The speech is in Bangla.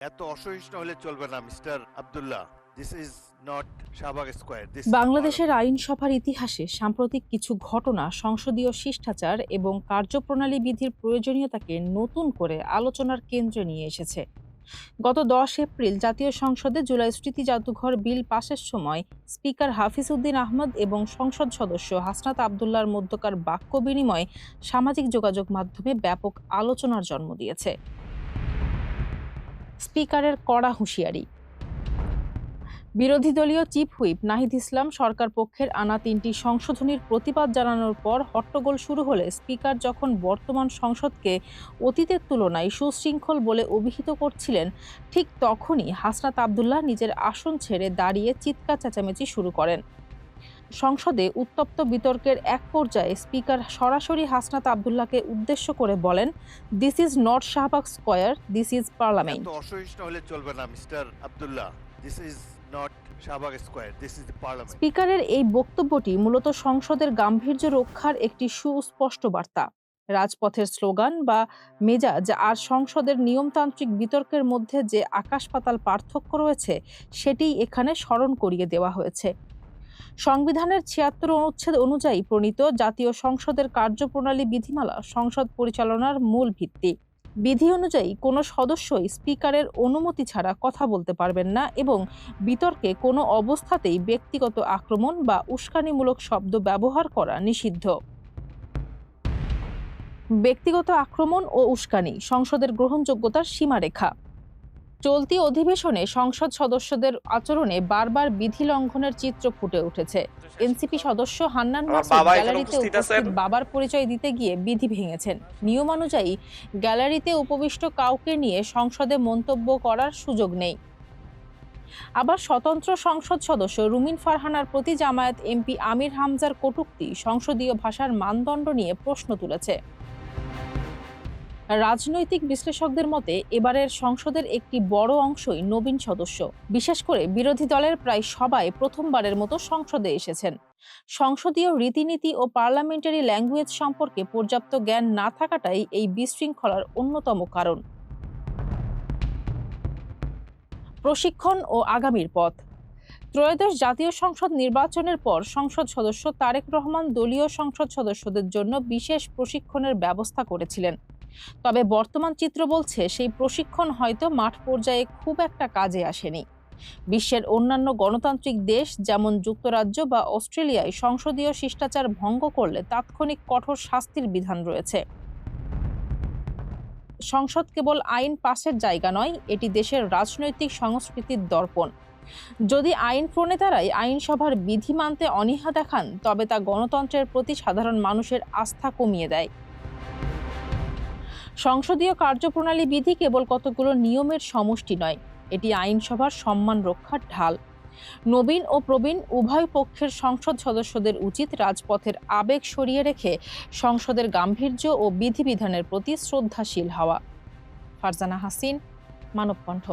এত অসহিষ্ণু হলে চলবে না mister Abdullah. This is not Shahbag square. বাংলাদেশের আইনসভার ইতিহাসে সাম্প্রতিক কিছু ঘটনা সংসদীয় শিষ্টাচার এবং কার্যপ্রণালী বিধির প্রয়োজনীয়তাকে নতুন করে আলোচনার কেন্দ্রে নিয়ে এসেছে। গত 10 এপ্রিল জাতীয় সংসদে জুলাই স্মৃতি জাদুঘর বিল পাশের সময় স্পিকার হাফিজ উদ্দিন আহমদ এবং সংসদ সদস্য হাসনাত আবদুল্লাহর মধ্যকার বাক্য বিনিময় সামাজিক যোগাযোগ মাধ্যমে ব্যাপক আলোচনার জন্ম দিয়েছে। স্পিকারের কড়া হুঁশিয়ারি। বিরোধী দলীয় চিফ হুইপ নাহিদ ইসলাম সরকার পক্ষের আনা 3টি সংশোধনীর প্রতিবাদ জানানোর পর হট্টগোল শুরু হলে স্পিকার যখন বর্তমান সংসদকে অতীতের তুলনায় সুশৃঙ্খল বলে অভিহিত করছিলেন, ঠিক তখনই হাসনাত আবদুল্লাহ নিজের আসন ছেড়ে দাঁড়িয়ে চিৎকার চেঁচামেচি শুরু করেন। সংসদে উত্তপ্ত বিতর্কের এক পর্যায়ে স্পিকার সরাসরি হাসনাত আবদুল্লাহকে উদ্দেশ্য করে বলেন, this is not Shahbag square, this is parliament. এত অসহিষ্ণু হলে চলবে না mister Abdullah. This is not Shahbag square, this is parliament. স্পিকারের এই বক্তব্যটি মূলত সংসদের গাম্ভীর্য রক্ষার একটি সুস্পষ্ট বার্তা। রাজপথের স্লোগান বা মেজাজ আর সংসদের নিয়মতান্ত্রিক বিতর্কের মধ্যে যে আকাশ পাতাল পার্থক্য রয়েছে, সেটিই এখানে স্মরণ করিয়ে দেওয়া হয়েছে। সংবিধানের 76 অনুচ্ছেদ অনুযায়ী প্রণীত জাতীয় সংসদের কার্যপ্রণালী বিধিমালা সংসদ পরিচালনার মূল ভিত্তি। বিধি অনুযায়ী কোনো সদস্যই স্পিকারের অনুমতি ছাড়া কথা বলতে পারবেন না এবং বিতর্কে কোনো অবস্থাতেই ব্যক্তিগত আক্রমণ বা উস্কানিমূলক শব্দ ব্যবহার করা নিষিদ্ধ। ব্যক্তিগত আক্রমণ ও উস্কানি সংসদের গ্রহণযোগ্যতার সীমারেখা। চলতি অধিবেশনে সংসদ সদস্যদের আচরণে বারবার বিধি লঙ্ঘনের চিত্র ফুটে উঠেছে। এনসিপি সদস্য হান্নান মাসুদ গ্যালারিতে উপস্থিত বাবার পরিচয় দিতে গিয়ে বিধি ভেঙেছেন। নিয়মানুযায়ী গ্যালারিতে উপবিষ্ট কাউকে নিয়ে সংসদে মন্তব্য করার সুযোগ নেই। আবার স্বতন্ত্র সংসদ সদস্য রুমিন ফারহানার প্রতি জামায়াত এমপি আমির হামজার কটূক্তি সংসদীয় ভাষার মানদণ্ড নিয়ে প্রশ্ন তুলেছে। রাজনৈতিক বিশ্লেষকদের মতে এবারের সংসদের একটি বড় অংশই নবীন সদস্য। বিশেষ করে বিরোধী দলের প্রায় সবাই প্রথমবারের মতো সংসদে এসেছেন। সংসদীয় রীতিনীতি ও পার্লামেন্টারি ল্যাঙ্গুয়েজ সম্পর্কে পর্যাপ্ত জ্ঞান না থাকাটাই এই বিশৃঙ্খলার অন্যতম কারণ। প্রশিক্ষণ ও আগামীর পথ। ত্রয়োদশ জাতীয় সংসদ নির্বাচনের পর সংসদ সদস্য তারেক রহমান দলীয় সংসদ সদস্যদের জন্য বিশেষ প্রশিক্ষণের ব্যবস্থা করেছিলেন। তবে বর্তমান চিত্র বলছে সেই প্রশিক্ষণ হয়তো মাঠ পর্যায়ে খুব একটা কাজে আসেনি। বিশ্বের অন্যান্য গণতান্ত্রিক দেশ যেমন যুক্তরাজ্য বা অস্ট্রেলিয়ায় সংসদীয় শিষ্টাচার ভঙ্গ করলে তাৎক্ষণিক কঠোর শাস্তির বিধান রয়েছে। সংসদ কেবল আইন পাসের জায়গা নয়, এটি দেশের রাজনৈতিক সংস্কৃতির দর্পণ। যদি আইন প্রণেতারাই আইনসভার বিধি মানতে অনীহা দেখান, তবে তা গণতন্ত্রের প্রতি সাধারণ মানুষের আস্থা কমিয়ে দেয়। সংসদীয় কার্যপ্রণালী বিধি কেবল কতগুলো নিয়মের সমষ্টি নয়, এটি আইনসভার সম্মান রক্ষার ঢাল। নবীন ও প্রবীণ উভয় পক্ষের সংসদ সদস্যদের উচিত রাজপথের আবেগ সরিয়ে রেখে সংসদের গাম্ভীর্য ও বিধিবিধানের প্রতি শ্রদ্ধাশীল হওয়া। ফারজানা হাসিন, মানবকণ্ঠ।